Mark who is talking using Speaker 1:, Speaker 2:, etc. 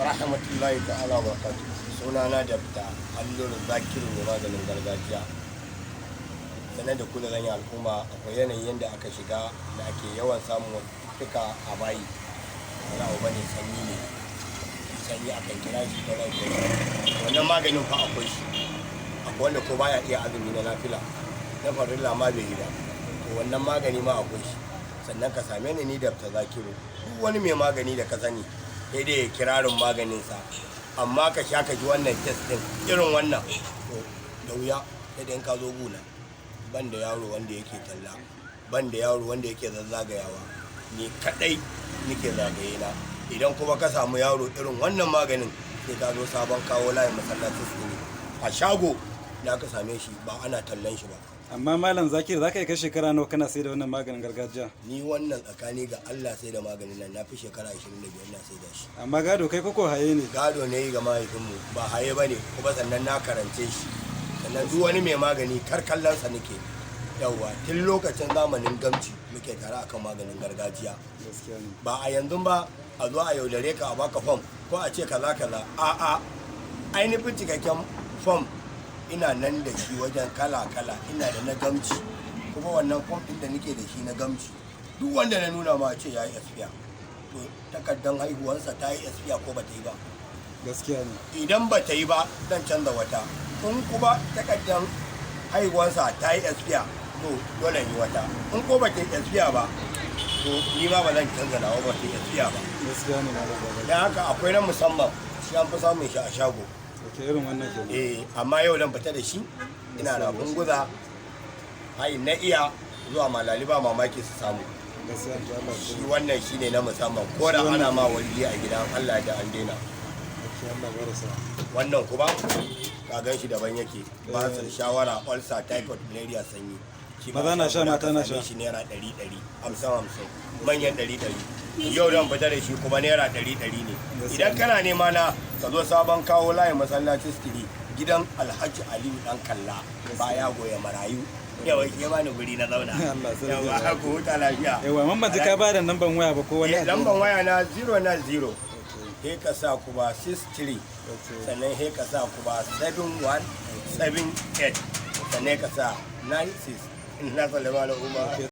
Speaker 1: rahmatullahi ta'ala wa barakatuh. Sunana Dr. Alluru Zakiru ne maganin gargajiya. Sanar da kula zan yi al'umma akwai yanayin yadda aka shiga da ake yawan samun cututtuka a bayi. Wani abu bane sanyi ne. Sanyi akan kira shi ta lafiya. Wannan maganin fa akwai shi. Akwai wanda ko baya iya azumi na nafila. Na farilla ma bai yi ba. To wannan magani ma akwai shi. Sannan ka same ni Dr. Zakiru. Duk wani mai magani da ka sani sai dai kirarin maganinsa, amma ka sha ka ji wannan test din irin wannan to da wuya sai dai ka zo guna. Ban da yaro wanda yake talla, ban da yaro wanda yake zazzagayawa, ni kadai nike zagaye na. Idan kuma ka samu yaro irin wannan maganin sai ka zo sabon kawo layin masallacin su ne a shago da ka same shi, ba ana tallan shi ba.
Speaker 2: Amma Malam Zakir, za ka yi kai shekara nawa kana sai da wannan maganin gargajiya?
Speaker 1: Ni wannan tsakani ga Allah sai da maganin nan na fi shekara 25 na sai da shi.
Speaker 2: Amma gado kai koko haye ne?
Speaker 1: Gado ne ga mahaifinmu, ba haye ba ne, kuma sannan na karance shi. Sannan duk wani mai magani karkallansa nake. Yawwa, tun lokacin zamanin gamci muke tare akan maganin gargajiya. Ba a yanzu ba a zo a yaudare ka a baka fom ko a ce kaza kaza. A'a, ainihin cikakken fom ina nan da shi wajen kala-kala, ina da na gamci, kuma wannan fom ɗin da nake da shi na gamci duk wanda na nuna ma ce ya yi espiya, to takardar haihuwarsa ta yi espiya ko ba ta yi ba.
Speaker 2: Gaskiya ne.
Speaker 1: Idan ba ta yi ba zan canza wata, in kuma takardar haihuwarsa ta yi espiya to dole yi wata, in ko ba ta yi espiya ba to ni ma ba zan canza nawa ba ta yi espiya ba.
Speaker 2: Gaskiya ne Malam Zakir.
Speaker 1: Dan haka akwai na musamman, shi an fi samun shi a shago.
Speaker 2: Ke irin wannan ke.
Speaker 1: Amma yau dan fita da shi ina da bunguza hai na iya zuwa malali ba mamaki su samu.
Speaker 2: Gaskiya ne Allah.
Speaker 1: Shi wannan shine na musamman, ko da ana ma wali a gidan Allah da an daina.
Speaker 2: Allah barasa.
Speaker 1: Wannan kuma ka gan shi daban yake, ba su shawara, ulcer, typhoid, malaria, sanyi.
Speaker 2: Maza na sha, mata na sha.
Speaker 1: Shi naira 100 50 manyan 100. Yau dan fita da shi kuma naira 100 ne. Idan kana nema na ka zo sabon kawo layin masallaci stili gidan Alhaji Aliyu dan Kalla baya goya marayu. Yawa ke bani guri na zauna. Yawa ku huta lafiya.
Speaker 2: Yawa mamman ji ka ba da lamban waya ba ko wani?
Speaker 1: Lamban waya na 090 he ka sa ku ba 63 sannan he ka sa ku ba 7178 sannan ka sa 96 na salama da umar.